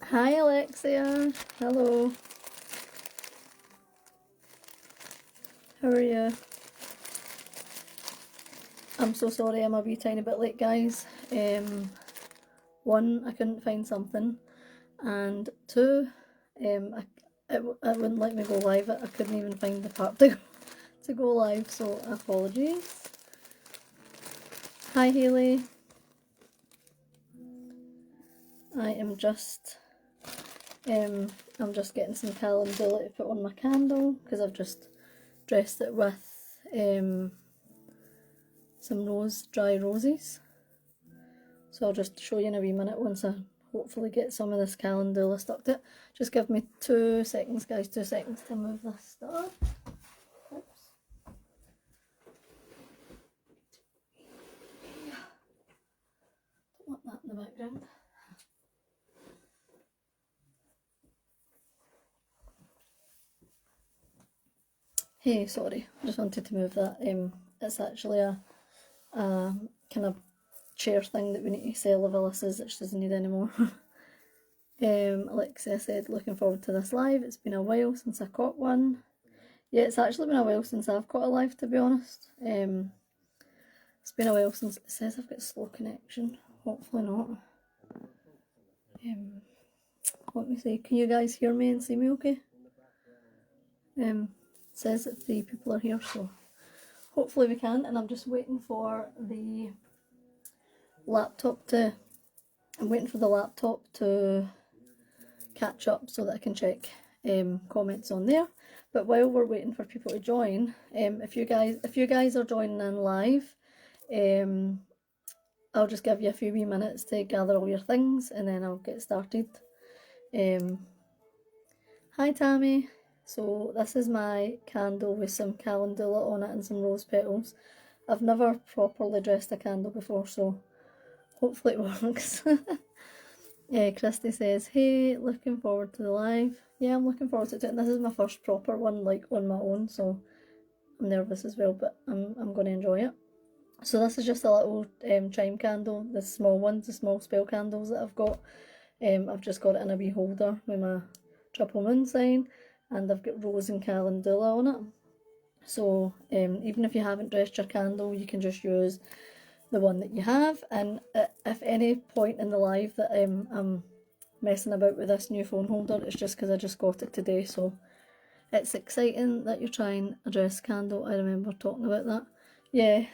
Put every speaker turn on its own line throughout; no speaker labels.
Hi Alexia, hello, how are you? I'm so sorry I'm a wee tiny bit late, guys. One, I couldn't find something, and two, it wouldn't let me go live. I couldn't even find the part to go live, so apologies. Hi Haley. I am just I'm just getting some calendula to put on my candle because I've just dressed it with some dry roses. So I'll just show you in a wee minute once I hopefully get some of this calendula stuck to it. Just give me 2 seconds, guys, 2 seconds to move this stuff. Oops. Don't want that in the background. Hey, sorry, I just wanted to move that. It's actually a kind of chair thing that we need to sell of Alyssa's that she doesn't need anymore. Alexia said, looking forward to this live. It's been a while since I caught one. Yeah, it's actually been a while since I've caught a live, to be honest. It's been a while since. It says I've got slow connection. Hopefully not. Let me see. Can you guys hear me and see me okay? It says that 3 people are here, so hopefully we can. And I'm just waiting for the laptop to. I'm waiting for the laptop to catch up so that I can check comments on there. But while we're waiting for people to join, if you guys are joining in live, I'll just give you a few wee minutes to gather all your things and then I'll get started. Hi Tammy. So this is my candle with some calendula on it and some rose petals. I've never properly dressed a candle before, so hopefully it works. Yeah, Christy says, hey, looking forward to the live. Yeah, I'm looking forward to it. And this is my first proper one, like, on my own, so I'm nervous as well, but I'm going to enjoy it. So this is just a little chime candle, the small ones, the small spell candles that I've got. I've just got it in a wee holder with my triple moon sign, and I've got rose and calendula on it. So even if you haven't dressed your candle, you can just use the one that you have. And if any point in the live that I'm messing about with this new phone holder, it's just because I just got it today. So it's exciting that you're trying a dress candle. I remember talking about that. Yeah,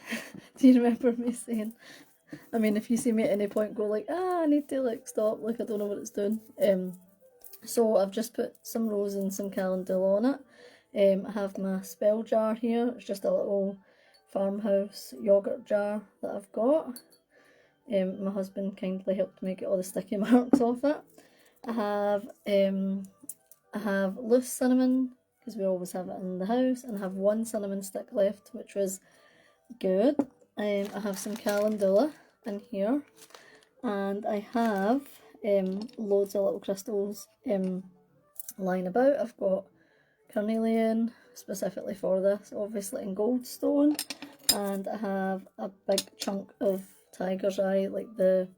do you remember me saying? I mean, if you see me at any point go like, I need to like stop, like I don't know what it's doing. So I've just put some rose and some calendula on it. I have my spell jar here. It's just a little farmhouse yogurt jar that I've got. My husband kindly helped me get all the sticky marks off it. I have loose cinnamon because we always have it in the house, and I have 1 cinnamon stick left, which was good. I have some calendula in here, and I have loads of little crystals lying about. I've got carnelian specifically for this, obviously, in goldstone, and I have a big chunk of tiger's eye, like the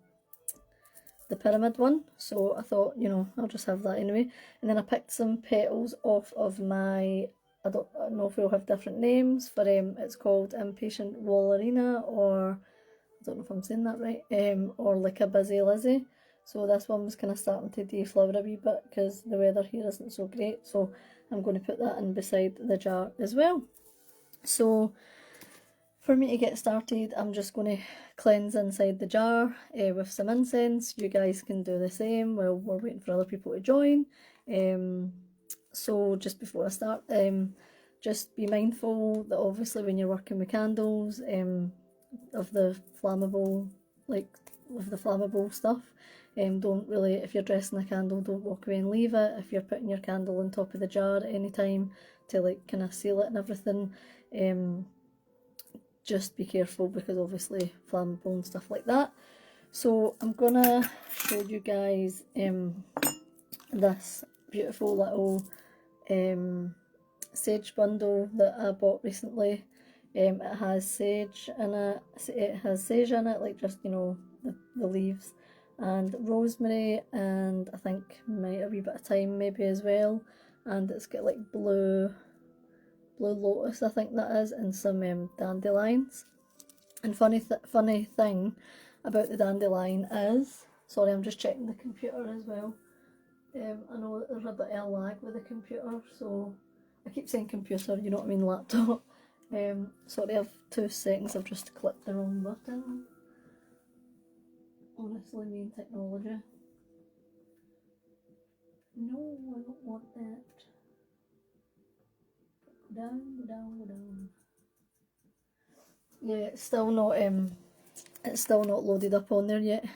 pyramid one, so I thought, you know, I'll just have that anyway. And then I picked some petals off of my, I don't know if we'll have different names for it's called Impatient Wallerina, or I don't know if I'm saying that right, or like a Busy Lizzie. So this one was kind of starting to deflower a wee bit because the weather here isn't so great, so I'm going to put that in beside the jar as well. So for me to get started, I'm just going to cleanse inside the jar with some incense. You guys can do the same while we're waiting for other people to join. So just before I start, just be mindful that obviously when you're working with candles, of the flammable, like with the flammable stuff, don't really, if you're dressing a candle, don't walk away and leave it. If you're putting your candle on top of the jar at any time to like kind of seal it and everything, just be careful because obviously flammable and stuff like that. So I'm gonna show you guys this beautiful little sage bundle that I bought recently. It has sage in it, like just, you know, the leaves, and rosemary, and I think might a wee bit of thyme maybe as well, and it's got like blue lotus, I think that is, and some dandelions. And funny thing about the dandelion is, sorry, I'm just checking the computer as well. I know that there's a bit of lag with the computer, so I keep saying computer, you know what I mean, laptop. Sorry, I have 2 seconds, I've just clicked the wrong button. Honestly, me and technology. No, I don't want that. Go down, go down, go down. Yeah, it's still not loaded up on there yet.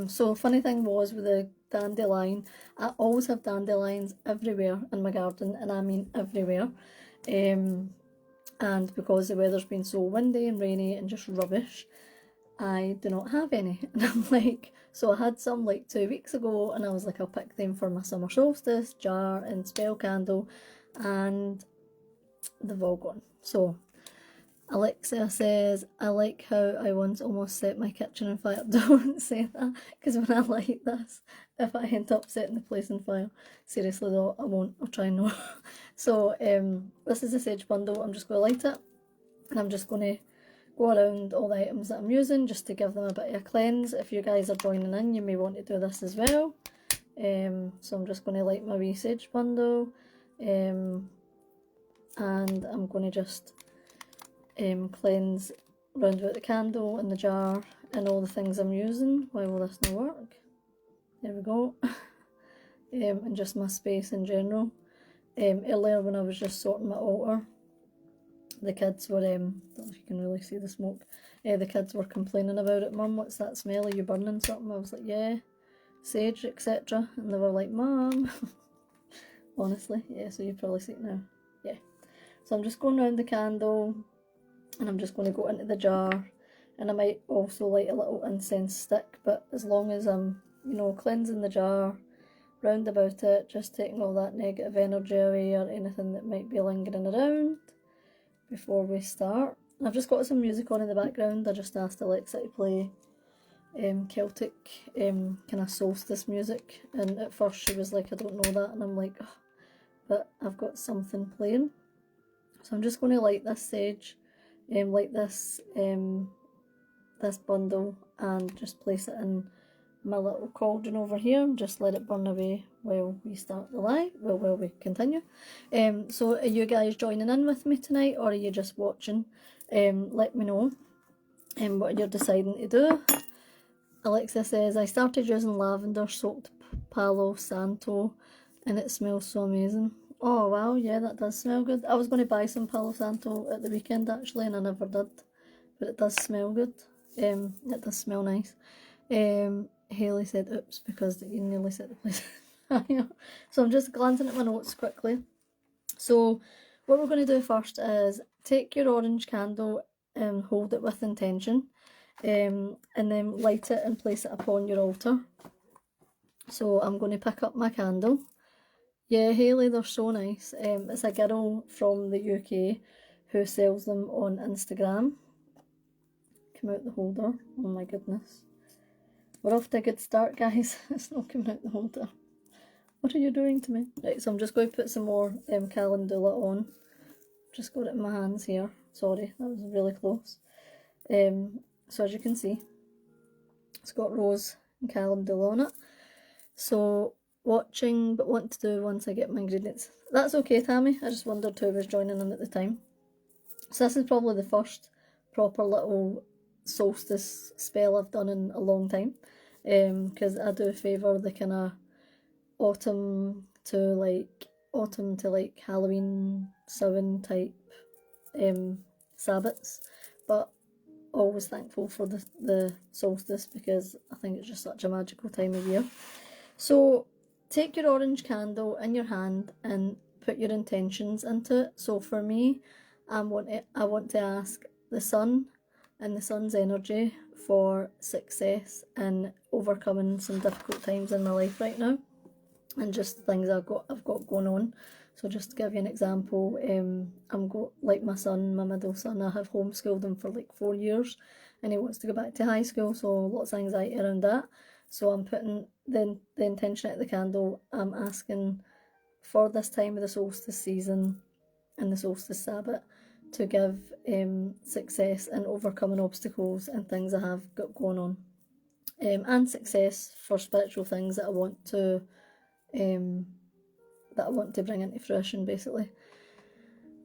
So funny thing was with the dandelion, I always have dandelions everywhere in my garden, and I mean everywhere. And because the weather's been so windy and rainy and just rubbish, I do not have any. And I'm like, so I had some like 2 weeks ago, and I was like, I'll pick them for my summer solstice jar and spell candle, and they've all gone. So Alexa says, I like how I once almost set my kitchen on fire. Don't say that, because when I light this, if I end up setting the place on fire, seriously though, I won't. I'll try not. So this is a sage bundle. I'm just going to light it, and I'm just going to go around all the items that I'm using just to give them a bit of a cleanse. If you guys are joining in, you may want to do this as well. So I'm just going to light my wee sage bundle, and I'm going to just cleanse round about the candle and the jar and all the things I'm using. Why will this not work? There we go. And just my space in general. Earlier when I was just sorting my altar, the kids were, don't know if you can really see the smoke, the kids were complaining about it. Mum, what's that smell? Are you burning something? I was like, yeah, sage, etc. And they were like, Mum. Honestly, yeah, so you've probably seen it now. Yeah. So I'm just going around the candle, and I'm just going to go into the jar, and I might also light a little incense stick, but as long as I'm, cleansing the jar, round about it, just taking all that negative energy away or anything that might be lingering around before we start. I've just got some music on in the background. I just asked Alexa to play Celtic kind of solstice music, and at first she was like, I don't know that, and I'm like, oh, but I've got something playing. So I'm just going to light this sage, light this this bundle, and just place it in my little cauldron over here and just let it burn away while we start the live, while we continue. So are you guys joining in with me tonight, or are you just watching? Let me know what you're deciding to do. Alexa says, I started using lavender soaked Palo Santo and it smells so amazing. Oh wow, yeah, that does smell good. I was going to buy some Palo Santo at the weekend actually, and I never did, but it does smell good. It does smell nice. Haley said oops because you nearly set the place on fire. So I'm just glancing at my notes quickly. So what we're going to do first is take your orange candle and hold it with intention, and then light it and place it upon your altar. So I'm going to pick up my candle. Yeah, Haley, they're so nice. It's a girl from the UK who sells them on Instagram. Come out the holder. Oh my goodness. We're off to a good start, guys. It's not coming out the holder. What are you doing to me? Right, so I'm just going to put some more calendula on. Just got it in my hands here. Sorry, that was really close. So as you can see, it's got rose and calendula on it. So watching, but want to do once I get my ingredients. That's okay, Tammy. I just wondered who was joining in at the time. So this is probably the first proper little solstice spell I've done in a long time. Because I do favour the kind of autumn to like Halloween Samhain type Sabbats, but always thankful for the solstice because I think it's just such a magical time of year. So take your orange candle in your hand and put your intentions into it. So for me, I want to ask the sun and the sun's energy for success and overcoming some difficult times in my life right now, and just things I've got going on. So just to give you an example, like my son, my middle son, I have homeschooled him for like 4 years, and he wants to go back to high school, so lots of anxiety around that. So I'm putting the intention at the candle. I'm asking for this time of the solstice season and the solstice Sabbath to give success in overcoming obstacles and things I have got going on, and success for spiritual things that I want to bring into fruition, basically.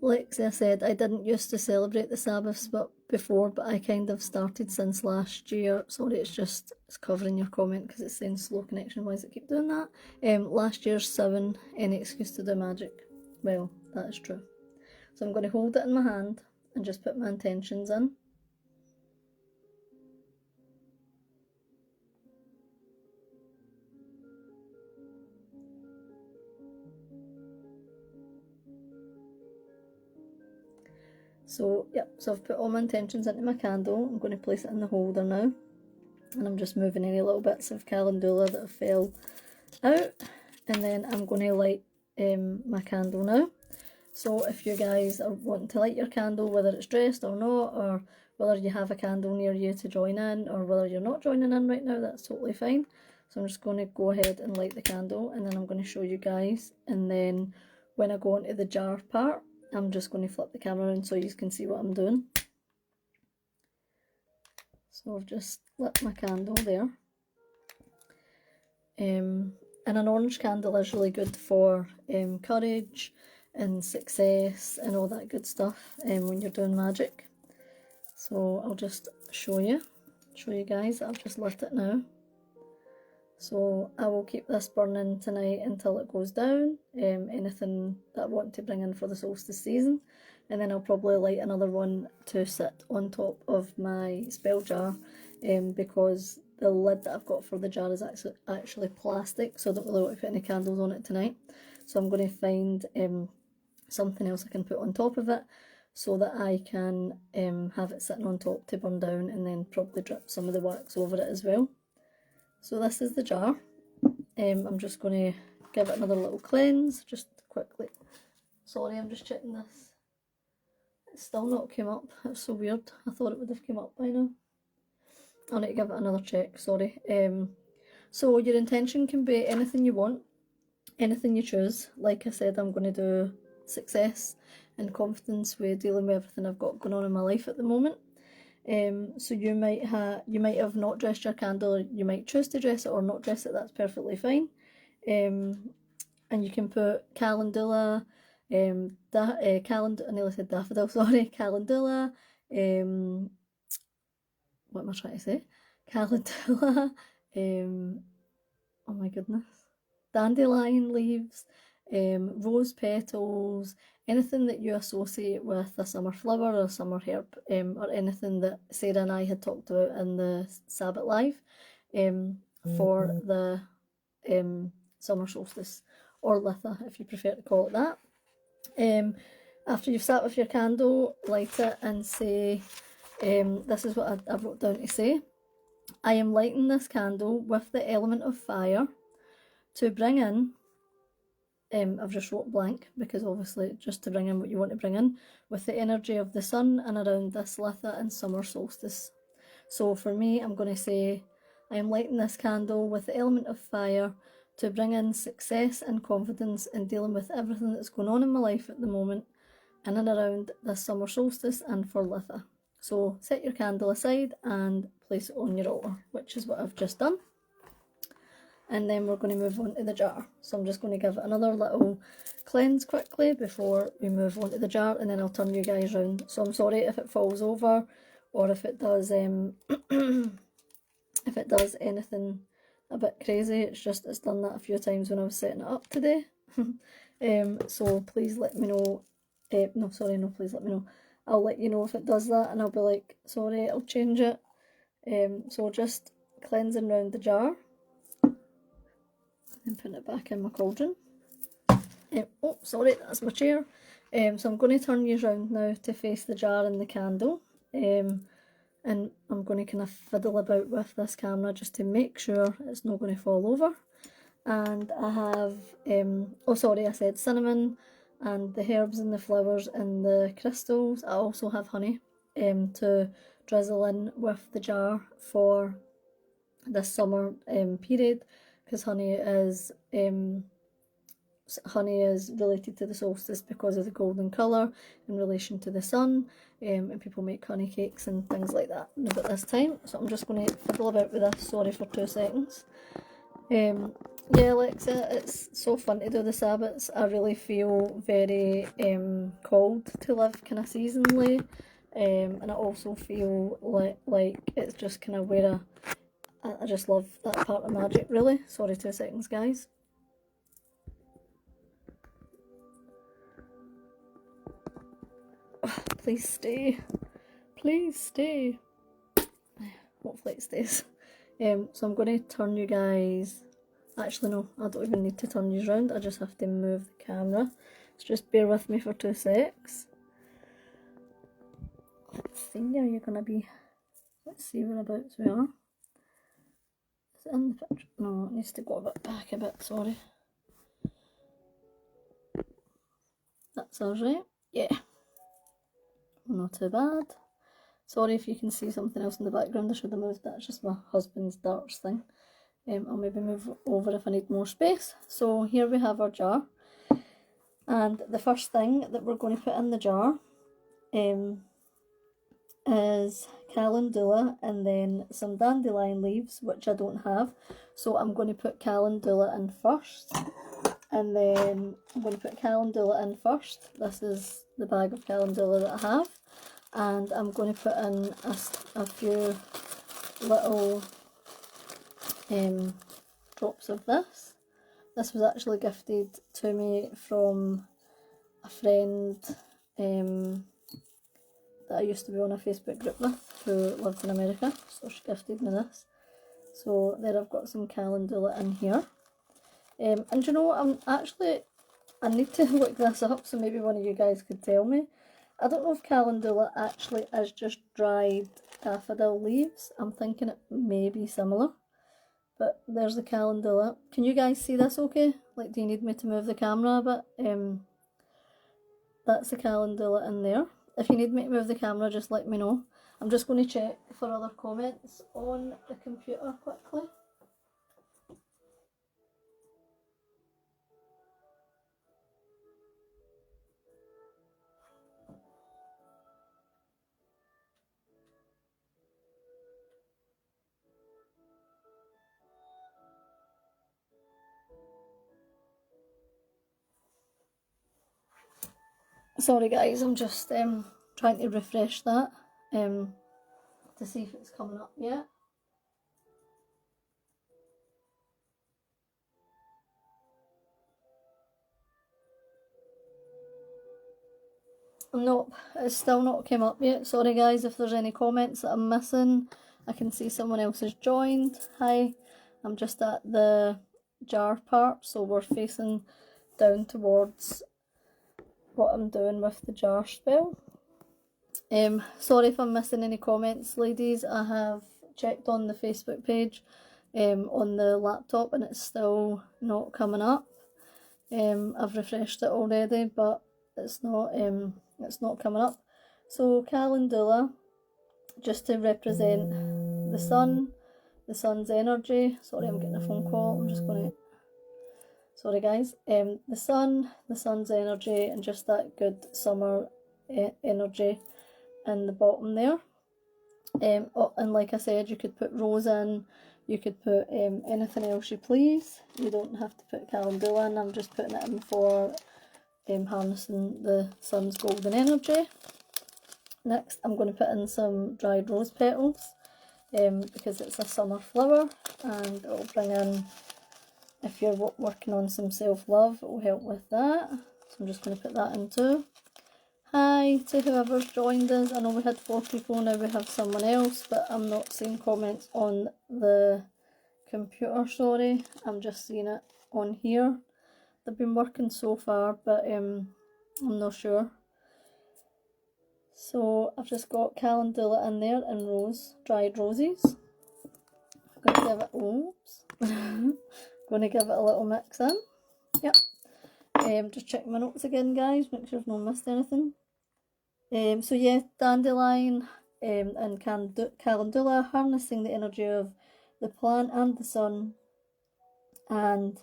Like I said, I didn't used to celebrate the Sabbaths before, but I kind of started since last year. Sorry, it's covering your comment because it's saying slow connection. Why does it keep doing that? Last year's 7, any excuse to do magic. Well, that is true. So I'm going to hold it in my hand and just put my intentions in. So, yep, so I've put all my intentions into my candle. I'm going to place it in the holder now. And I'm just moving any little bits of calendula that fell out. And then I'm going to light my candle now. So if you guys are wanting to light your candle, whether it's dressed or not, or whether you have a candle near you to join in, or whether you're not joining in right now, that's totally fine. So I'm just going to go ahead and light the candle, and then I'm going to show you guys. And then when I go into the jar part, I'm just going to flip the camera around so you can see what I'm doing. So I've just lit my candle there. And an orange candle is really good for courage and success and all that good stuff when you're doing magic. So I'll just show you guys. I've just lit it now. So I will keep this burning tonight until it goes down, anything that I want to bring in for the solstice season, and then I'll probably light another one to sit on top of my spell jar, because the lid that I've got for the jar is actually plastic, so I don't really want to put any candles on it tonight. So I'm going to find something else I can put on top of it so that I can have it sitting on top to burn down, and then probably drip some of the wax over it as well. So this is the jar. I'm just going to give it another little cleanse, just quickly. Sorry, I'm just checking this. It's still not came up. That's so weird. I thought it would have come up by now. I'll need to give it another check, sorry. So your intention can be anything you want, anything you choose. Like I said, I'm going to do success and confidence with dealing with everything I've got going on in my life at the moment. So you might have not dressed your candle, or you might choose to dress it or not dress it. That's perfectly fine. And you can put calendula, I nearly said daffodil, sorry, calendula, what am I trying to say? Calendula, oh my goodness, dandelion leaves, rose petals, anything that you associate with a summer flower or a summer herb, or anything that Sarah and I had talked about in the Sabbath Live, for the summer solstice, or Litha if you prefer to call it that. After you've sat with your candle, light it and say, this is what I wrote down to say: I am lighting this candle with the element of fire to bring in, I've just wrote blank because obviously just to bring in what you want to bring in, with the energy of the sun and around this Litha and summer solstice. So for me, I'm going to say, I am lighting this candle with the element of fire to bring in success and confidence in dealing with everything that's going on in my life at the moment, in and around this summer solstice and for Litha. So set your candle aside and place it on your altar, which is what I've just done. And then we're going to move on to the jar. So I'm just going to give it another little cleanse quickly before we move on to the jar, and then I'll turn you guys round. So I'm sorry if it falls over, or if it does if it does anything a bit crazy. It's done that a few times when I was setting it up today. So please let me know. Please let me know. I'll let you know if it does that, and I'll be like, sorry, I'll change it. So just cleansing round the jar and putting it back in my cauldron. Oh, sorry, that's my chair. So I'm going to turn you around now to face the jar and the candle. And I'm going to kind of fiddle about with this camera just to make sure it's not going to fall over. And I have, I said cinnamon and the herbs and the flowers and the crystals. I also have honey to drizzle in with the jar for this summer period, because honey is related to the solstice because of the golden colour in relation to the sun, and people make honey cakes and things like that about this time. So I'm just going to fiddle about with this, sorry for 2 seconds. Yeah, Alexa, it's so fun to do the Sabbats. I really feel very called to live kind of seasonally, and I also feel like it's just kind of where I just love that part of magic, really. Sorry, 2 seconds, guys. Please stay. Please stay. Hopefully it stays. So I'm going to turn you guys... Actually, no, I don't even need to turn you around. I just have to move the camera. So just bear with me for 2 secs. Let's see, are you going to be... Let's see whereabouts we are. Is it in the picture? No, it needs to go a bit back a bit, sorry. That's us, right? Yeah. Not too bad. Sorry if you can see something else in the background. I should have moved that. It's just my husband's darts thing. I'll maybe move over if I need more space. So here we have our jar. And the first thing that we're going to put in the jar is calendula and then some dandelion leaves, which I don't have. So I'm going to put calendula in first. And then I'm going to put calendula in first. This is the bag of calendula that I have. And I'm going to put in a few little drops of this. This was actually gifted to me from a friend that I used to be on a Facebook group with who lives in America, so she gifted me this. So there I've got some calendula in here. And you know, I need to look this up, so maybe one of you guys could tell me. I don't know if calendula actually is just dried daffodil leaves. I'm thinking it may be similar. But there's the calendula. Can you guys see this okay? Like, do you need me to move the camera a bit? That's the calendula in there. If you need me to move the camera, just let me know. I'm just going to check for other comments on the computer quickly. Sorry guys, I'm just trying to refresh that to see if it's coming up yet. Nope, it's still not came up yet. Sorry guys if there's any comments that I'm missing. I can see someone else has joined. Hi, I'm just at the jar part, so we're facing down towards what I'm doing with the jar spell. Sorry if I'm missing any comments, ladies. I have checked on the Facebook page on the laptop and it's still not coming up. I've refreshed it already, but it's not coming up. So calendula, just to represent the sun, the sun's energy. Sorry, I'm getting a phone call. I'm just going to... Sorry guys. The sun's energy, and just that good summer energy in the bottom there. And like I said, you could put rose in, you could put anything else you please. You don't have to put calendula in. I'm just putting it in for harnessing the sun's golden energy. Next, I'm going to put in some dried rose petals because it's a summer flower, and it'll bring in, if you're working on some self-love, it will help with that. So I'm just going to put that in too. Hi to whoever's joined us. I know we had 4 people, now we have someone else, but I'm not seeing comments on the computer, sorry. I'm just seeing it on here. They've been working so far, but I'm not sure. So I've just got calendula in there and rose, dried roses. I'm going to give it, oops, going to give it a little mix in. Yep. Just check my notes again, guys, make sure I've not missed anything. So yeah, dandelion and calendula, harnessing the energy of the plant and the sun, and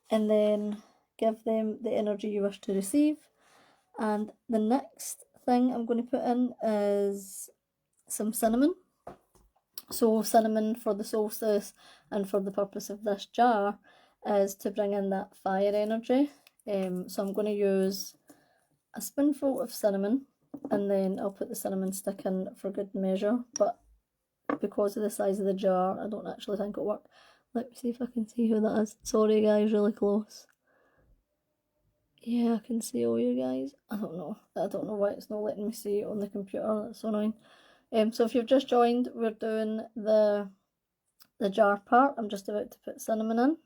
then give them the energy you wish to receive. And the next thing I'm going to put in is some cinnamon. So cinnamon for the solstice and for the purpose of this jar is to bring in that fire energy. So I'm going to use a spoonful of cinnamon, and then I'll put the cinnamon stick in for good measure, but because of the size of the jar I don't actually think it'll work. Let me see if I can see who that is. Sorry guys, really close. Yeah, I can see all you guys. I don't know why it's not letting me see it on the computer. That's so annoying. So if you've just joined, we're doing the jar part. I'm just about to put cinnamon in.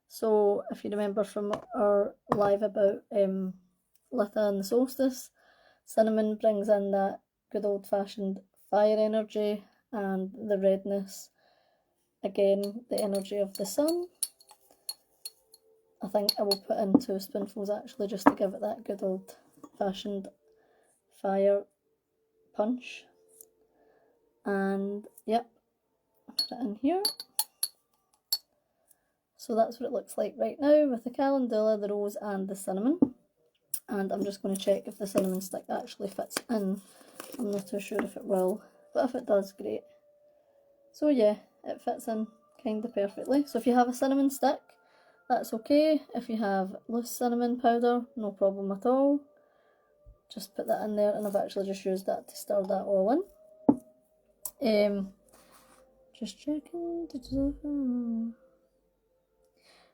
So if you remember from our live about Litha and the solstice, cinnamon brings in that good old-fashioned fire energy, and the redness, again, the energy of the sun. I think I will put in 2 spoonfuls actually, just to give it that good old-fashioned fire punch. And yep, put it in here. So that's what it looks like right now with the calendula, the rose and the cinnamon. And I'm just going to check if the cinnamon stick actually fits in. I'm not too sure if it will, but if it does, great. So yeah, it fits in kind of perfectly. So if you have a cinnamon stick, that's okay. If you have loose cinnamon powder, no problem at all. Just put that in there, and I've actually just used that to stir that all in. Just checking.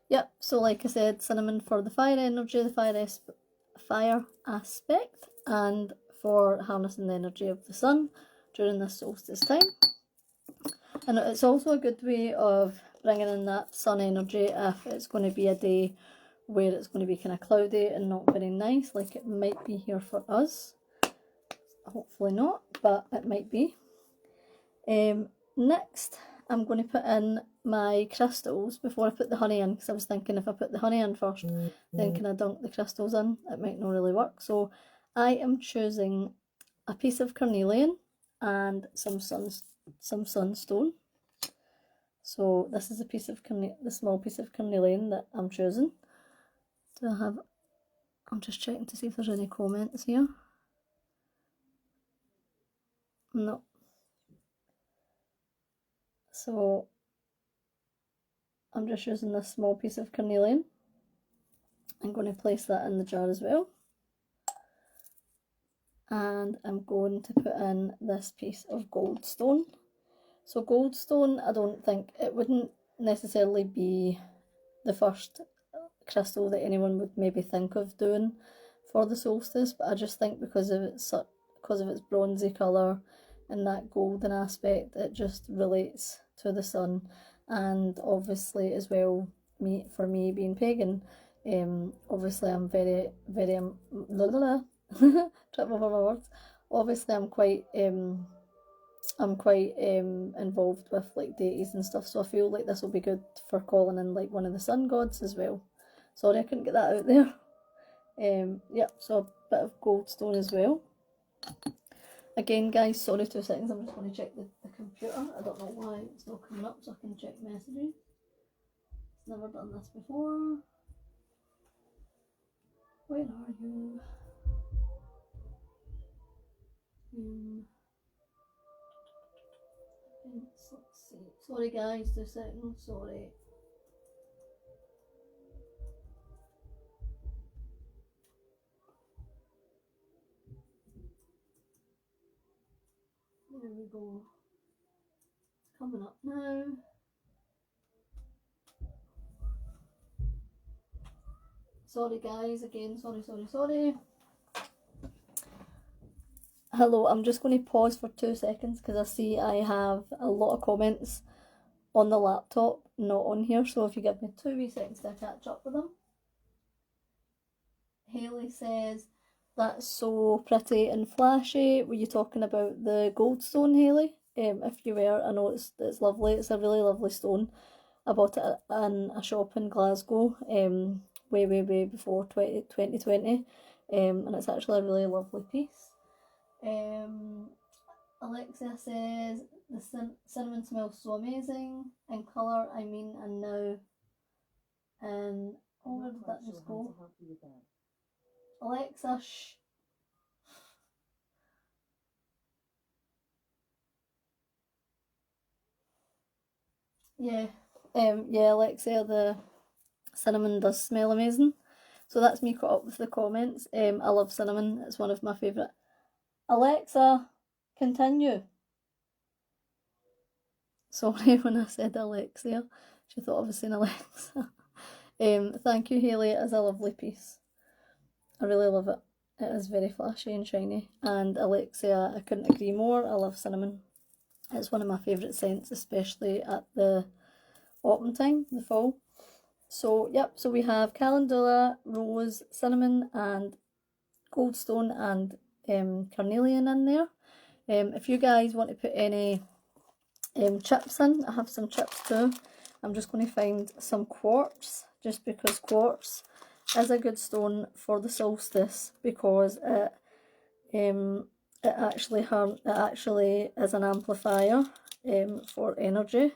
Yep, so like I said, cinnamon for the fire energy, the fire aspect, and for harnessing the energy of the sun during this solstice time. And it's also a good way of bringing in that sun energy if it's going to be a day where it's going to be kind of cloudy and not very nice, like it might be here for us. Hopefully not, but it might be. Next, I'm going to put in my crystals before I put the honey in, because I was thinking if I put the honey in first, then can I dunk the crystals in? It might not really work. So I am choosing a piece of carnelian and some sunstone. So this is a piece of the small piece of carnelian that I'm choosing. I'm just checking to see if there's any comments here. No. So I'm just using this small piece of carnelian. I'm going to place that in the jar as well. And I'm going to put in this piece of goldstone. So goldstone, I don't think, it wouldn't necessarily be the first crystal that anyone would maybe think of doing for the solstice, but I just think because of its bronzy colour and that golden aspect, it just relates to the sun. And obviously as well, for me being pagan, obviously I'm very trip over my words. Obviously I'm quite involved with like deities and stuff, so I feel like this will be good for calling in like one of the sun gods as well. Sorry I couldn't get that out there. Yep, so a bit of goldstone as well. Again guys, sorry, 2 seconds, I'm just going to check the computer. I don't know why it's not coming up so I can check messages. It's never done this before. Where are you? Let's see. Sorry guys, 2 seconds, sorry. There we go. It's coming up now. Sorry guys, again, sorry. Hello, I'm just going to pause for 2 seconds because I see I have a lot of comments on the laptop, not on here, so if you give me 2 wee seconds to catch up with them. Hayley says, that's so pretty and flashy. Were you talking about the goldstone, Hayley? If you were, I know it's lovely. It's a really lovely stone. I bought it in a shop in Glasgow way before 2020, and it's actually a really lovely piece. Alexia says, the cinnamon smells so amazing. In colour, I mean, and now. And oh, where did that just go? Alexa, shh. Yeah, Alexia, the cinnamon does smell amazing. So that's me caught up with the comments. I love cinnamon. It's one of my favourite. Alexa, continue. Sorry when I said Alexia. She thought I was saying Alexa. Thank you, Hayley. It is a lovely piece. I really love it. It is very flashy and shiny. And Alexia, I couldn't agree more. I love cinnamon. It's one of my favourite scents, especially at the autumn time, the fall. So, yep, so we have calendula, rose, cinnamon, and goldstone and carnelian in there. If you guys want to put any chips in, I have some chips too. I'm just going to find some quartz, just because quartz is a good stone for the solstice, because it actually is an amplifier for energy.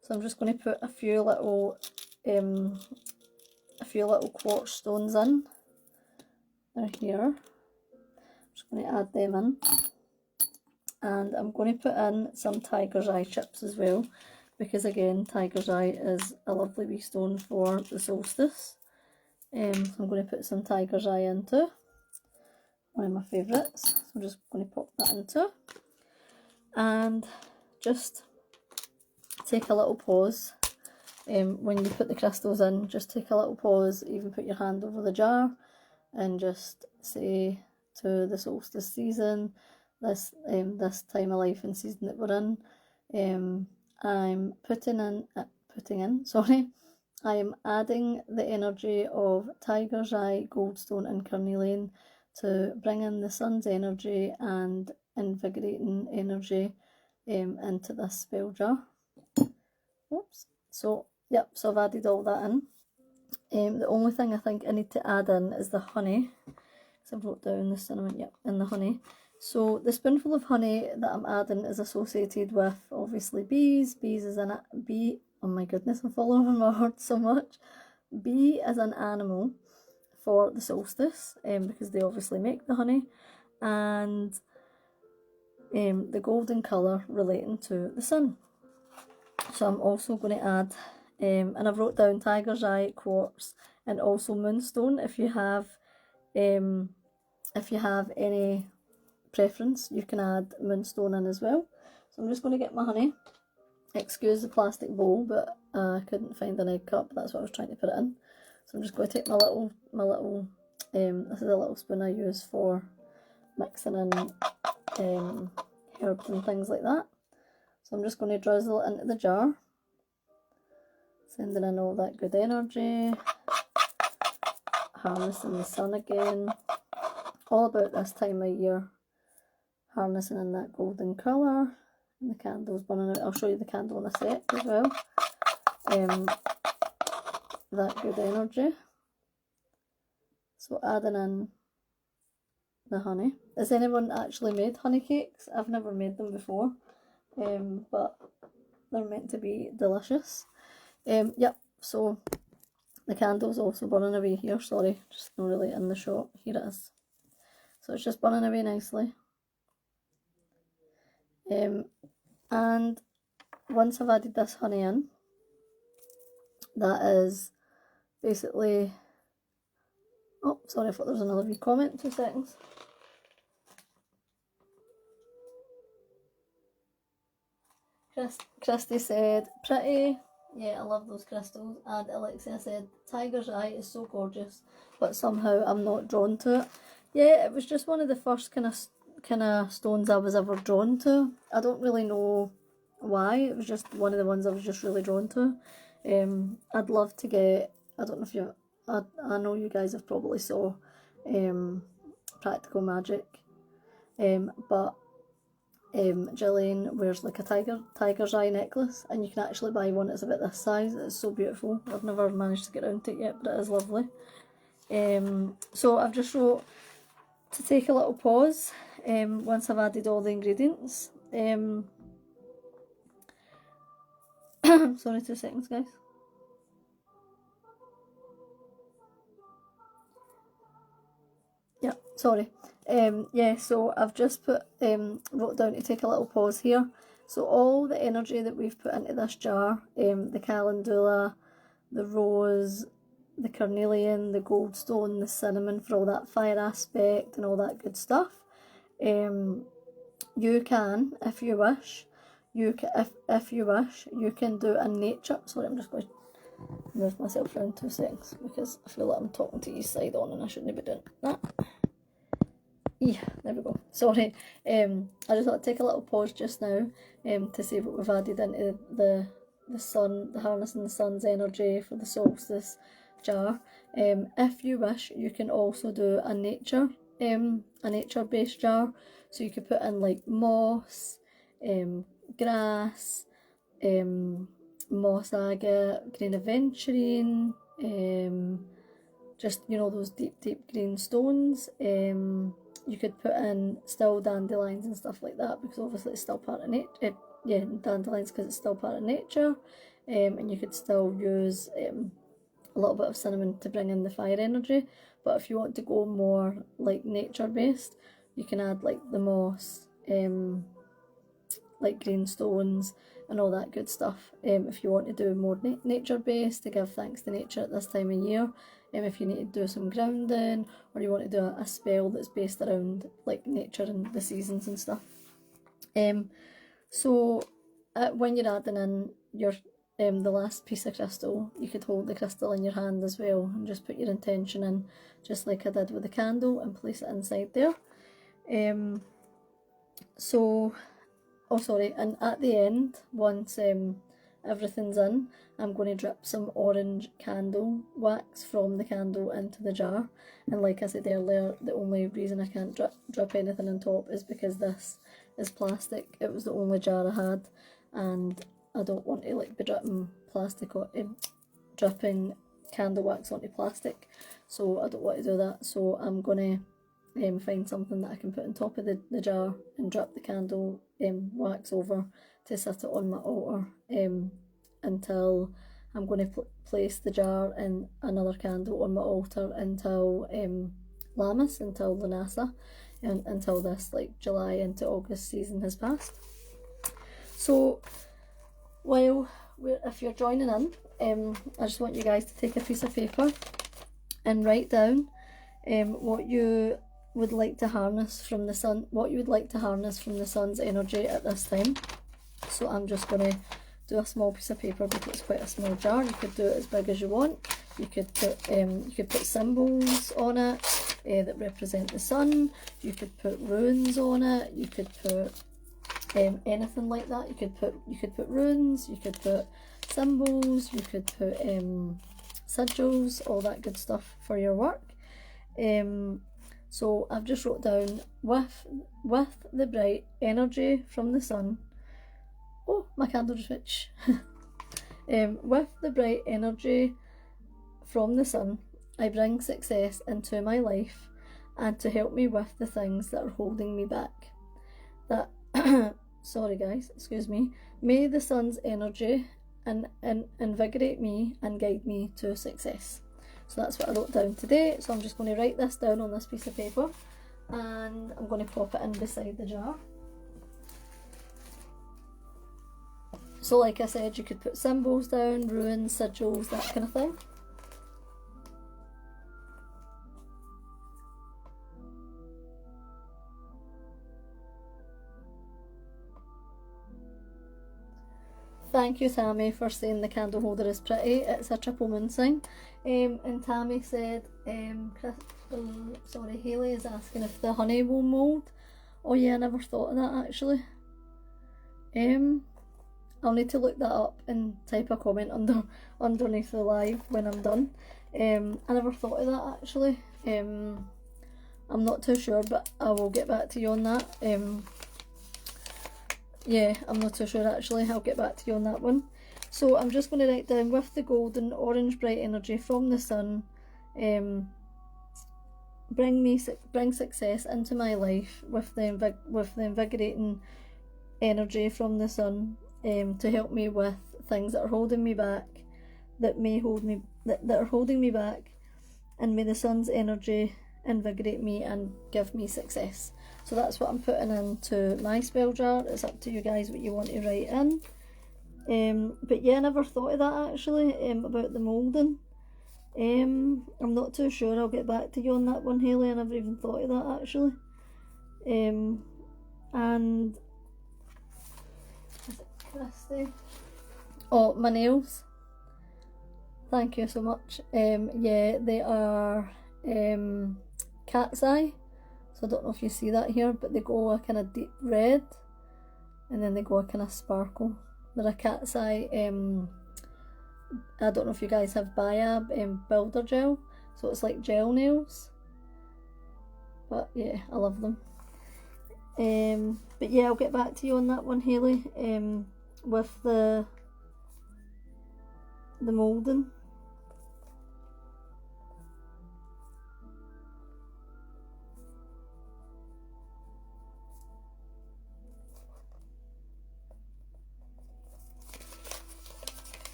So I'm just going to put a few little quartz stones in. They're here. I'm just going to add them in. And I'm going to put in some tiger's eye chips as well, because again, tiger's eye is a lovely wee stone for the solstice. So I'm going to put some tiger's eye into, one of my favourites. So I'm just going to pop that into, and just take a little pause. When you put the crystals in, just take a little pause, even put your hand over the jar, and just say to the solstice season, this time of life and season that we're in, I'm I am adding the energy of tiger's eye, goldstone and carnelian to bring in the sun's energy and invigorating energy into this spell jar. Oops. So yep, so I've added all that in. The only thing I think I need to add in is the honey. So I've wrote down the cinnamon, yep, and the honey. So the spoonful of honey that I'm adding is associated with, obviously, bees. Bees is an bee. Oh my goodness, I'm falling over my words so much. Bee is an animal for the solstice, because they obviously make the honey, and the golden colour relating to the sun. So I'm also going to add, and I've wrote down tiger's eye, quartz, and also moonstone. If you have any preference, you can add moonstone in as well. So I'm just going to get my honey. Excuse the plastic bowl, but I couldn't find an egg cup. That's what I was trying to put it in. So I'm just going to take my little this is a little spoon I use for mixing in herbs and things like that. So I'm just going to drizzle it into the jar, sending in all that good energy, harnessing the sun again. All about this time of year, harnessing in that golden colour, and the candle's burning out. I'll show you the candle in a sec as well. That good energy. So adding in the honey. Has anyone actually made honey cakes? I've never made them before, but they're meant to be delicious. Yep, so the candle's also burning away here. Sorry, just not really in the shot. Here it is. So it's just burning away nicely. And once I've added this honey in, that is basically... Oh, sorry, I thought there was another wee comment. 2 seconds. Christy said, pretty. Yeah, I love those crystals. And Alexia said, tiger's eye is so gorgeous, but somehow I'm not drawn to it. Yeah, it was just one of the first kind of stones I was ever drawn to. I don't really know why. It was just one of the ones I was just really drawn to. I'd love to get, I don't know if you, I know you guys have probably saw Practical Magic, but Gillian wears like a tiger's eye necklace, and you can actually buy one that's about this size. It's so beautiful. I've never managed to get around to it yet, but it is lovely. So I've just wrote to take a little pause once I've added all the ingredients. Sorry, 2 seconds, guys. Yeah, sorry. Yeah, so I've just put wrote down to take a little pause here. So all the energy that we've put into this jar, the calendula, the rose, the carnelian, the goldstone, the cinnamon, for all that fire aspect and all that good stuff. You can, if you wish, if you wish, you can do a nature. Sorry, I'm just going to move myself around 2 seconds because I feel like I'm talking to each side on and I shouldn't be doing that. Yeah, there we go. Sorry. I just thought I'd take a little pause just now to see what we've added into the sun, the harnessing the sun's energy for the solstice jar. If you wish, you can also do a nature based jar. So you could put in like moss, grass, moss agate, green aventurine, just, you know, those deep green stones. You could put in still dandelions and stuff like that because obviously it's still part of nature. Yeah, dandelions because it's still part of nature. And you could still use a little bit of cinnamon to bring in the fire energy. But if you want to go more like nature based, you can add like the moss, like green stones and all that good stuff. If you want to do more nature based to give thanks to nature at this time of year, if you need to do some grounding or you want to do a spell that's based around like nature and the seasons and stuff. So when you're adding in your the last piece of crystal, you could hold the crystal in your hand as well and just put your intention in, just like I did with the candle, and place it inside there. And at the end, once everything's in, I'm going to drip some orange candle wax from the candle into the jar. And like I said earlier, the only reason I can't drip anything on top is because this is plastic. It was the only jar I had, and I don't want to like be dripping dripping candle wax onto plastic, so I don't want to do that. So I'm gonna find something that I can put on top of the jar and drip the candle wax over to set it on my altar until I'm going to place the jar and another candle on my altar until Lammas, until Lunasa, and until this like July into August season has passed. So if you're joining in, I just want you guys to take a piece of paper and write down what you would like to harness from the sun, what you would like to harness from the sun's energy at this time. So I'm just going to do a small piece of paper because it's quite a small jar. You could do it as big as you want. You could put symbols on it that represent the sun. You could put runes on it. You could put anything like that. You could put runes. You could put symbols. You could put sigils, all that good stuff for your work. So I've just wrote down with the bright energy from the sun. Oh, my candle just switched. With the bright energy from the sun, I bring success into my life and to help me with the things that are holding me back. That sorry guys, excuse me. May the sun's energy invigorate me and guide me to success. So that's what I wrote down today. So I'm just going to write this down on this piece of paper and I'm going to pop it in beside the jar. So like I said, you could put symbols down, runes, sigils, that kind of thing. Thank you, Tammy, for saying the candle holder is pretty. It's a triple moon sign. And Tammy said, Hayley is asking if the honey will mould. Oh yeah, I never thought of that actually. I'll need to look that up and type a comment underneath the live when I'm done. I never thought of that actually. I'm not too sure, but I will get back to you on that. Yeah, I'm not too sure actually. I'll get back to you on that one. So I'm just going to write down, with the golden orange bright energy from the sun, bring success into my life with the invigorating energy from the sun to help me with things that are holding me back, that are holding me back, and may the sun's energy invigorate me and give me success. So that's what I'm putting into my spell jar. It's up to you guys what you want to write in. But yeah, I never thought of that actually, about the moulding. I'm not too sure. I'll get back to you on that one, Hayley. I never even thought of that actually. And is it Christy? Oh, my nails. Thank you so much. Yeah, they are cat's eye. So I don't know if you see that here, but they go a kind of deep red, and then they go a kind of sparkle. They're a cat's eye. I don't know if you guys have Biab builder gel, so it's like gel nails. But yeah, I love them. But yeah, I'll get back to you on that one, Hayley. With the moulding.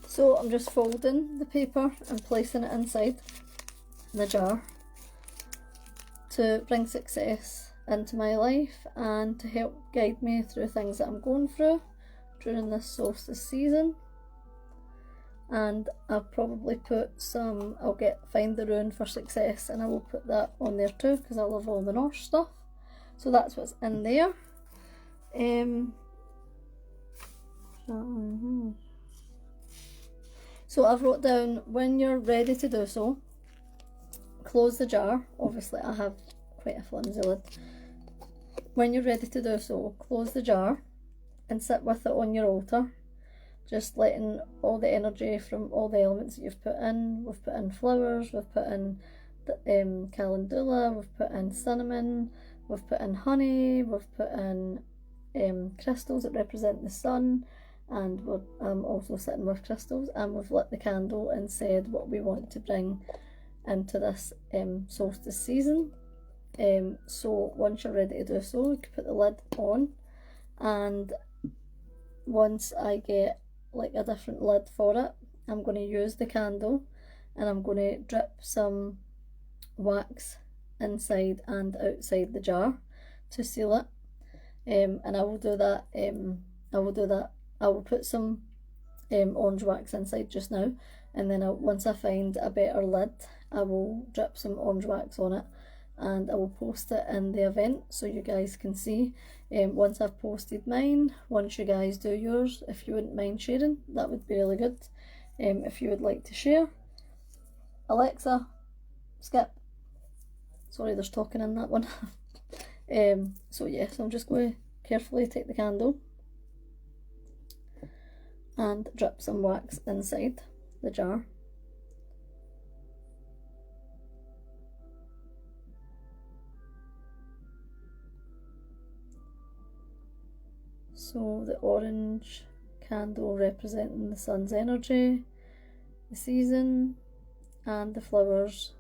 So I'm just folding the paper and placing it inside the jar to bring success into my life and to help guide me through things that I'm going through during this solstice season. And I'll probably put some, find the rune for success, and I will put that on there too because I love all the Norse stuff. So that's what's in there. So I've wrote down, when you're ready to do so, close the jar. Obviously I have quite a flimsy lid. When you're ready to do so, close the jar and sit with it on your altar, just letting all the energy from all the elements that you've put in. We've put in flowers, we've put in calendula, we've put in cinnamon, we've put in honey, we've put in crystals that represent the sun, and we're also sitting with crystals, and we've lit the candle and said what we want to bring into this solstice season. So once you're ready to do so, you can put the lid on, and once I get like a different lid for it, I'm going to use the candle and I'm going to drip some wax inside and outside the jar to seal it. And I will do that. I will put some orange wax inside just now, and then once I find a better lid, I will drip some orange wax on it, and I will post it in the event so you guys can see. Once I've posted mine, once you guys do yours, if you wouldn't mind sharing, that would be really good. If you would like to share. Alexa, skip. Sorry, there's talking in that one. So yeah, so I'm just going to carefully take the candle and drip some wax inside the jar. So the orange candle representing the sun's energy, the season, and the flowers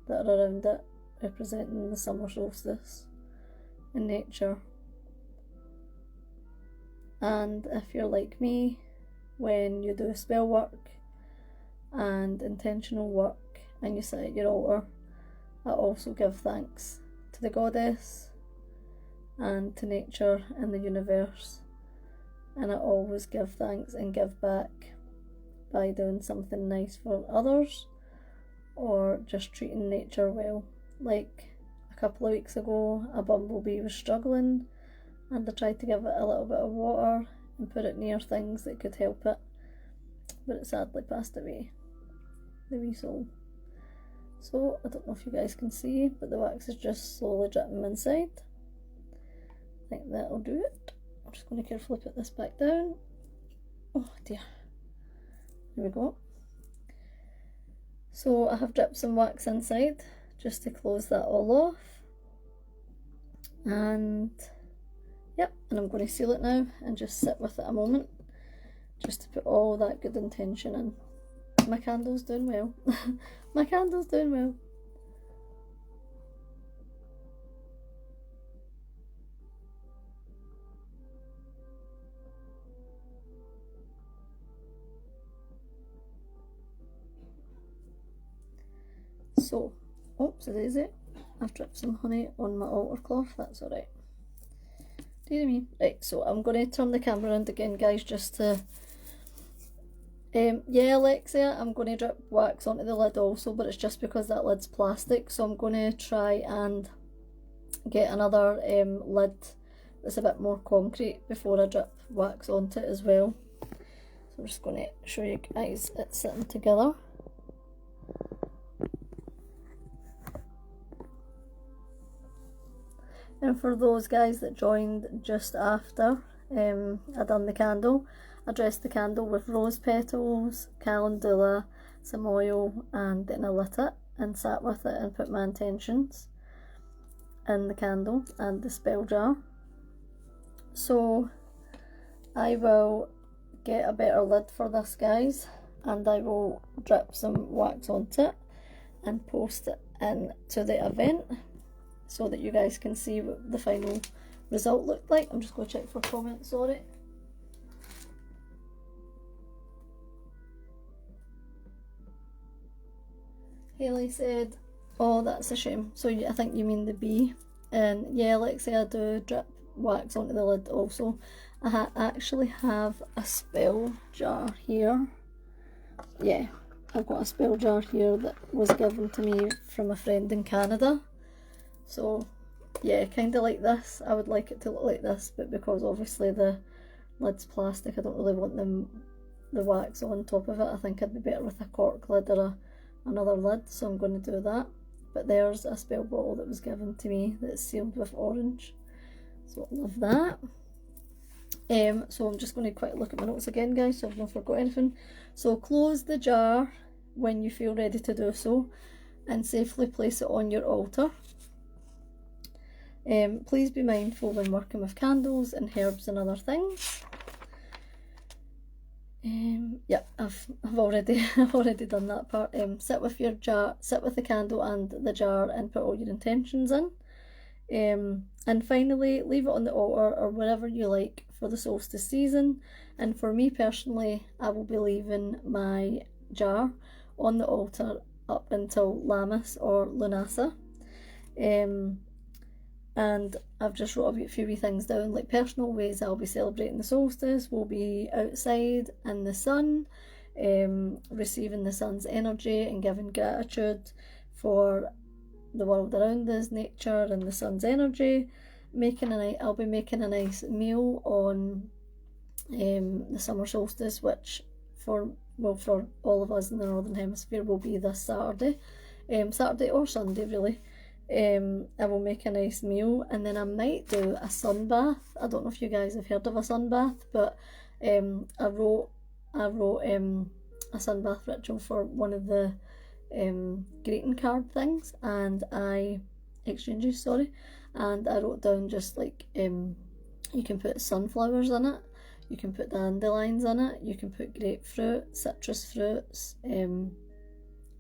that are around it representing the summer solstice in nature. And if you're like me, when you do spell work and intentional work and you sit at your altar, I also give thanks to the goddess and to nature and the universe, and I always give thanks and give back by doing something nice for others or just treating nature well. Like a couple of weeks ago, a bumblebee was struggling and I tried to give it a little bit of water and put it near things that could help it, but it sadly passed away, the wee soul. So I don't know if you guys can see, but the wax is just slowly dripping inside. I think that'll do it. I'm just going to carefully put this back down. Oh dear. There we go. So I have dripped some wax inside just to close that all off. And yep, and I'm going to seal it now and just sit with it a moment, just to put all that good intention in. My candle's doing well. My candle's doing well. So, oops, it is it. I've dripped some honey on my altar cloth, that's alright. Dear me. Right, so I'm going to turn the camera around again, guys, just to... yeah, Alexia, I'm going to drip wax onto the lid also, but it's just because that lid's plastic, so I'm going to try and get another lid that's a bit more concrete before I drip wax onto it as well. So I'm just going to show you guys it sitting together. And for those guys that joined just after I done the candle, I dressed the candle with rose petals, calendula, some oil, and then I lit it and sat with it and put my intentions in the candle and the spell jar. So I will get a better lid for this, guys, and I will drip some wax onto it and post it into the event so that you guys can see what the final result looked like. I'm just going to check for comments, sorry. Haley said, oh, that's a shame. So I think you mean the bee. And yeah, Alexia, I do drip wax onto the lid also. I actually have a spell jar here. Yeah, I've got a spell jar here that was given to me from a friend in Canada. So yeah, kind of like this. I would like it to look like this, but because obviously the lid's plastic, I don't really want the wax on top of it. I think it'd be better with a cork lid or another lid, so I'm going to do that. But there's a spell bottle that was given to me that's sealed with orange, so I love that. So I'm just going to quickly look at my notes again, guys, so I've not forgot anything. So close the jar when you feel ready to do so and safely place it on your altar. Please be mindful when working with candles and herbs and other things. Yeah, I've already done that part. Sit with your jar, sit with the candle and the jar and put all your intentions in. And finally, leave it on the altar or wherever you like for the solstice season. And for me personally, I will be leaving my jar on the altar up until Lammas or Lunasa. And I've just wrote a few wee things down, like personal ways I'll be celebrating the solstice will be outside in the sun, receiving the sun's energy and giving gratitude for the world around us, nature and the sun's energy. I'll be making a nice meal on the summer solstice, which for all of us in the Northern Hemisphere will be this Saturday, Saturday or Sunday really. I will make a nice meal, and then I might do a sun bath. I don't know if you guys have heard of a sun bath, but I wrote a sun bath ritual for one of the greeting card things, and exchanges, sorry, and I wrote down just like you can put sunflowers in it, you can put dandelions in it, you can put grapefruit, citrus fruits,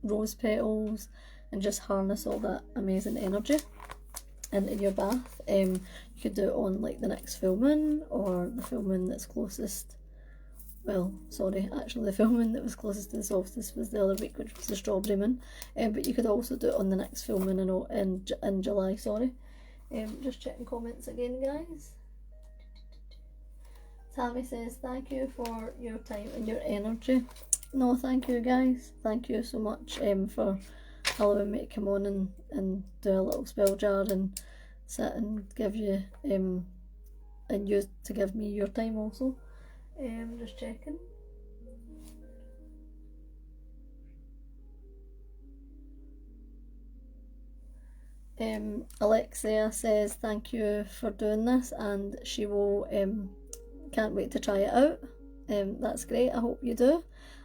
rose petals, and just harness all that amazing energy into your bath. You could do it on like the next full moon or the full moon that's closest. Well, sorry, actually the full moon that was closest to the solstice was the other week, which was the strawberry moon. But you could also do it on the next full moon in July, sorry. Just checking comments again, guys. Tammy says, thank you for your time and your energy. No, thank you guys. Thank you so much for allowing me to come on and do a little spell jar and sit and give you and you to give me your time also. Just checking. Alexia says thank you for doing this, and she will can't wait to try it out. That's great, I hope you do.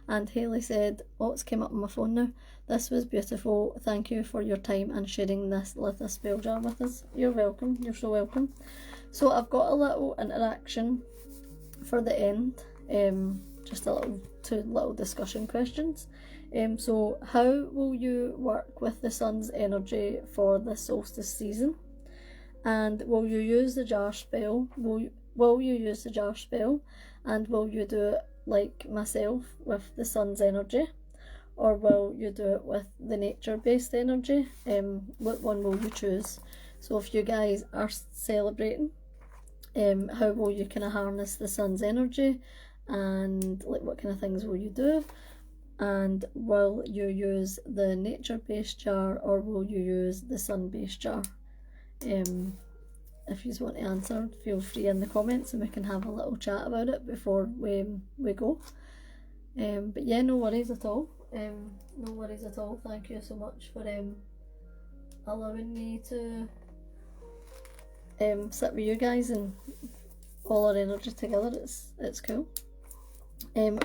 And Haley said, oh, it's came up on my phone now, this was beautiful, thank you for your time and sharing this little spell jar with us. You're welcome, you're so welcome. So I've got a little interaction for the end, just two little discussion questions. So how will you work with the sun's energy for the solstice season? And will you use the jar spell? Will you use the jar spell? And will you do it like myself with the sun's energy? or will you do it with the nature-based energy? What one will you choose? So if you guys are celebrating, how will you kind of harness the sun's energy, and like what kind of things will you do? And will you use the nature-based jar, or will you use the sun-based jar? If you want to answer, feel free in the comments and we can have a little chat about it before we go. But yeah, no worries at all. No worries at all. Thank you so much for allowing me to sit with you guys and all our energy together. It's cool.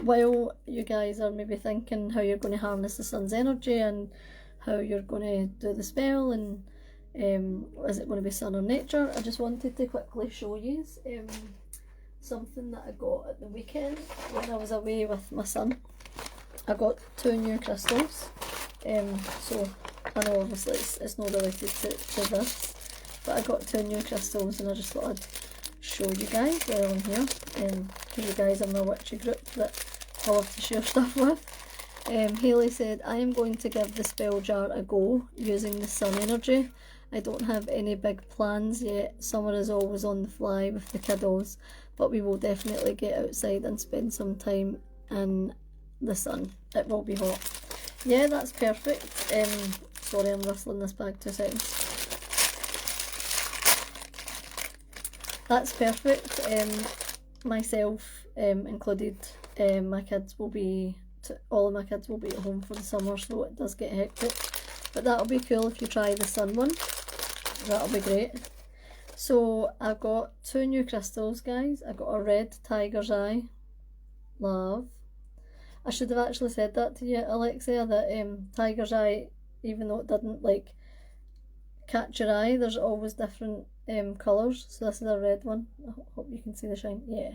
While you guys are maybe thinking how you're going to harness the sun's energy and how you're going to do the spell, and is it going to be sun or nature, I just wanted to quickly show you something that I got at the weekend when I was away with my son. I got 2 new crystals. So I know obviously it's not related to this, but I got 2 new crystals and I just thought I'd show you guys while I'm here, because you guys are my witchy group that I love to share stuff with. Hayley said, I am going to give the spell jar a go using the sun energy. I don't have any big plans yet. Summer is always on the fly with the kiddos, but we will definitely get outside and spend some time in the sun. It will be hot. Yeah, that's perfect. Sorry, I'm rustling this bag 2 seconds. That's perfect. Myself included, my kids will be, all of my kids will be at home for the summer, so it does get hectic. But that'll be cool if you try the sun one. That'll be great. So I've got 2 new crystals, guys. I got a red tiger's eye. Love. I should have actually said that to you, Alexia, that tiger's eye, even though it didn't like catch your eye, there's always different colours. So this is a red one. I hope you can see the shine. Yeah.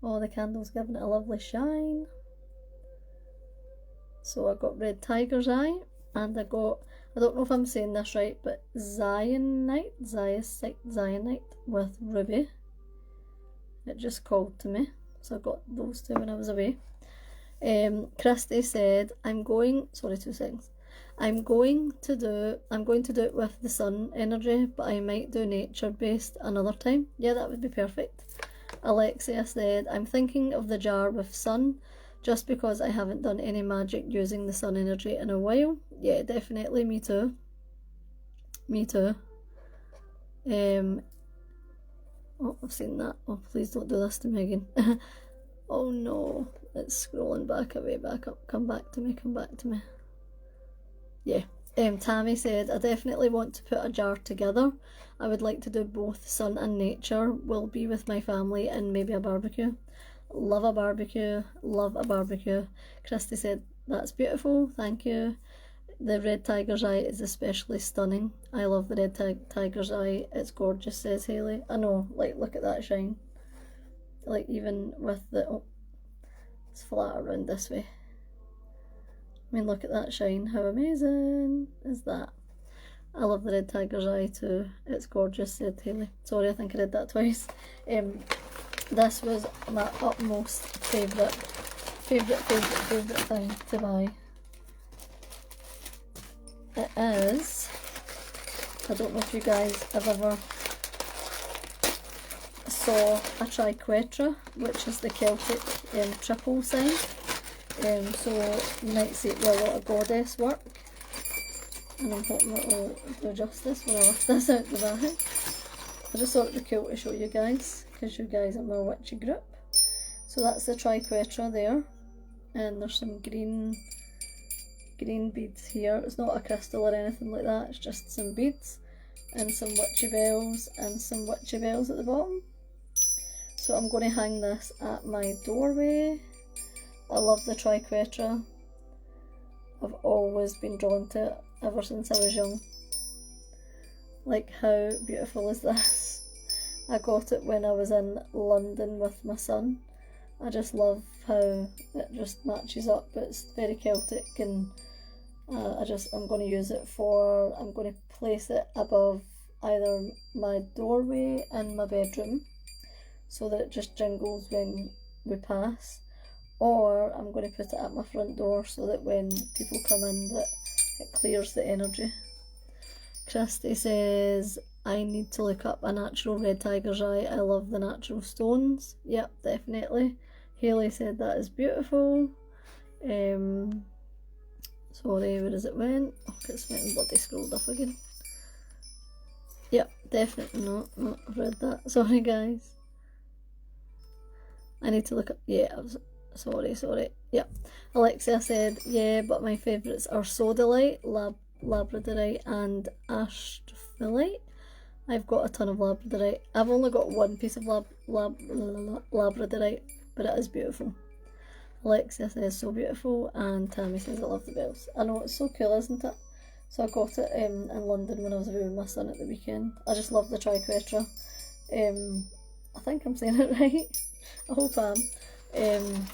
Oh, the candle's giving it a lovely shine. So I got red tiger's eye, and I got, I don't know if I'm saying this right, but Zionite with ruby. It just called to me, so I got those 2 when I was away. Christy said, I'm going to do it with the sun energy, but I might do nature based another time. Yeah, that would be perfect. Alexia said, I'm thinking of the jar with sun, just because I haven't done any magic using the sun energy in a while. Yeah, definitely, me too. Oh, I've seen that. Oh, please don't do this to me again. Oh no, it's scrolling back up. Come back to me. Yeah. Tammy said, I definitely want to put a jar together. I would like to do both sun and nature. Will be with my family and maybe a barbecue. Love a barbecue. Christy said, that's beautiful, thank you. The red tiger's eye is especially stunning. I love the red tiger's eye. It's gorgeous, says Hayley. I know, like, look at that shine. Like, even with the, oh, it's flat around this way. I mean, look at that shine. How amazing is that? I love the red tiger's eye too. It's gorgeous, said Hayley. Sorry, I think I read that twice. This was my utmost favourite thing to buy. It is, I don't know if you guys have ever saw a triquetra, which is the Celtic triple sign. So you might see it with a lot of goddess work, and I'm hoping it will do justice when I lift this out the bag. I just thought it would be cool to show you guys, because you guys are my witchy group. So that's the triquetra there, and there's some green beads here. It's not a crystal or anything like that, it's just some beads and some witchy bells and some witchy bells at the bottom. So I'm going to hang this at my doorway. I love the triquetra. I've always been drawn to it ever since I was young. Like, how beautiful is this? I got it when I was in London with my son. I just love how it just matches up. It's very Celtic, and I'm going to use it for, I'm going to place it above either my doorway and my bedroom, so that it just jingles when we pass. or I'm going to put it at my front door so that when people come in that it clears the energy. Christy says, I need to look up a natural red tiger's eye. I love the natural stones. Yep, definitely. Hayley said that is beautiful. Sorry, where is it went? Oh, it's went and bloody scrolled up again. Yep, definitely not. I've read that. Sorry, guys. I need to look up. Yeah, sorry. Yep. Alexia said, yeah, but my favourites are Sodalite, Labradorite, and Astrophyllite. I've got a ton of Labradorite. I've only got one piece of Labradorite, but it is beautiful. Alexia says, so beautiful, and Tammy says, I love the bells. I know, it's so cool, isn't it? So I got it in London when I was away with my son at the weekend. I just love the triquetra. I think I'm saying it right. I hope I am.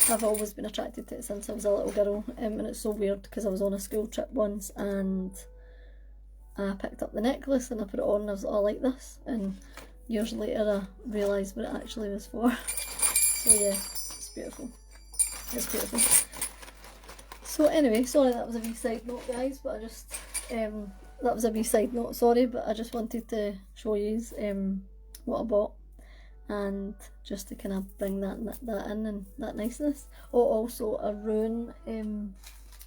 I've always been attracted to it since I was a little girl, and it's so weird because I was on a school trip once and I picked up the necklace and I put it on and I was like, oh, I like this, and years later I realised what it actually was for. So yeah, it's beautiful. It's beautiful. So anyway, sorry that was a wee side note, guys, but I just, that was a wee side note, sorry, but I just wanted to show you what I bought, and just to kind of bring that in and that niceness. Oh, also a rune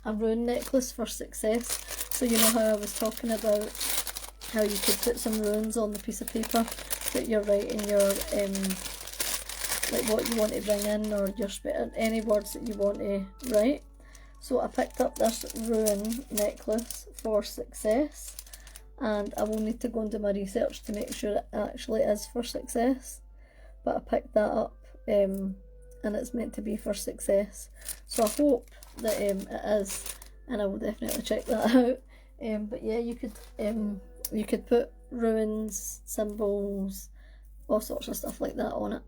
necklace for success. So you know how I was talking about how you could put some runes on the piece of paper that you're writing your like what you want to bring in, or your any words that you want to write. So I picked up this rune necklace for success, and I will need to go and do my research to make sure it actually is for success, but I picked that up and it's meant to be for success, so I hope that it is, and I will definitely check that out. But yeah, you could put runes, symbols, all sorts of stuff like that on it,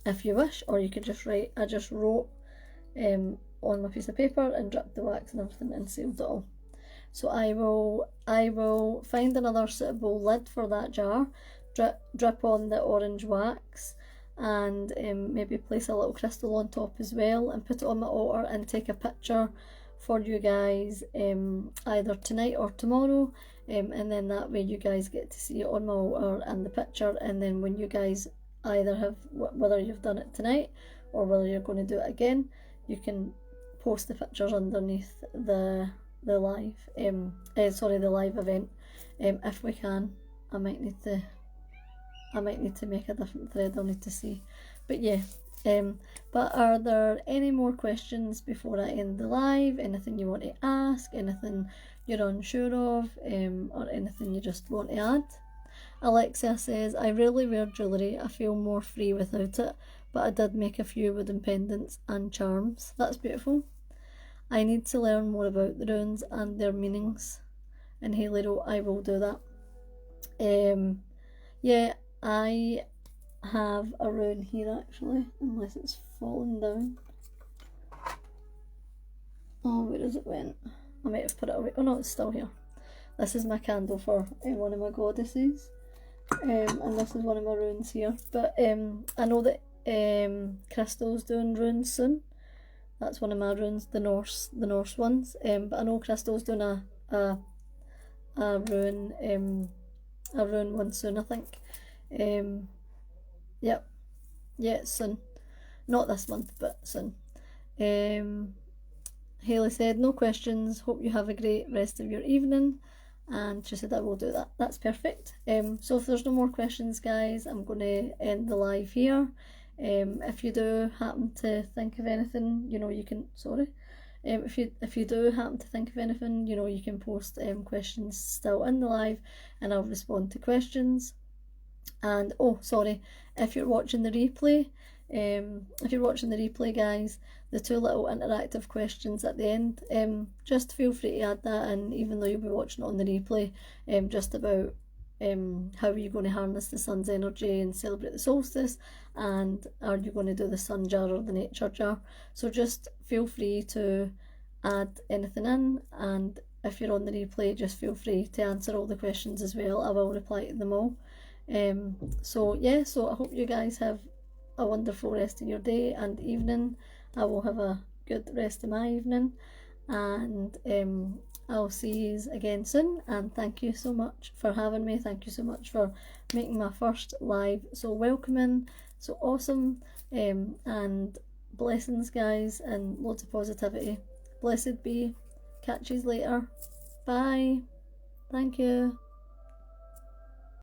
if you wish, or you could just write. I just wrote on my piece of paper and dripped the wax and everything and sealed it all. So I will find another suitable lid for that jar, drip on the orange wax, and maybe place a little crystal on top as well, and put it on my altar and take a picture for you guys either tonight or tomorrow, and then that way you guys get to see it on my altar and the picture, and then when you guys either have, whether you've done it tonight or whether you're going to do it again, you can post the pictures underneath the live the live event. If we can, I might need to make a different thread. I'll need to see, but yeah. But are there any more questions before I end the live? Anything you want to ask? Anything you're unsure of? Or anything you just want to add? Alexia says, I rarely wear jewellery. I feel more free without it, but I did make a few wooden pendants and charms. That's beautiful. I need to learn more about the runes and their meanings. And Hayley wrote, I will do that. Yeah, I have a rune here actually, unless it's fallen down. Oh, where is it went? I might have put it away. Oh no, it's still here. This is my candle for one of my goddesses, and this is one of my runes here. But I know that Crystal's doing runes soon. That's one of my runes, the Norse ones. But I know Crystal's doing a rune one soon, I think. Yep, yeah, soon. Not this month, but soon. Hayley said, no questions. Hope you have a great rest of your evening. And she said, I will do that. That's perfect. So if there's no more questions, guys, I'm going to end the live here. If you do happen to think of anything, you know, you can, if you do happen to think of anything, you know, you can post questions still in the live, and I'll respond to questions. And if you're watching the replay, guys, the two little interactive questions at the end, just feel free to add that in, even though you'll be watching it on the replay, just about how are you going to harness the sun's energy and celebrate the solstice, and are you going to do the sun jar or the nature jar. So just feel free to add anything in, and if you're on the replay, just feel free to answer all the questions as well. I will reply to them all. So I hope you guys have a wonderful rest of your day and evening. I will have a good rest of my evening, and I'll see you again soon. And thank you so much for having me. Thank you so much for making my first live so welcoming, so awesome, and blessings, guys, and loads of positivity. Blessed be. Catch you later. Bye. Thank you.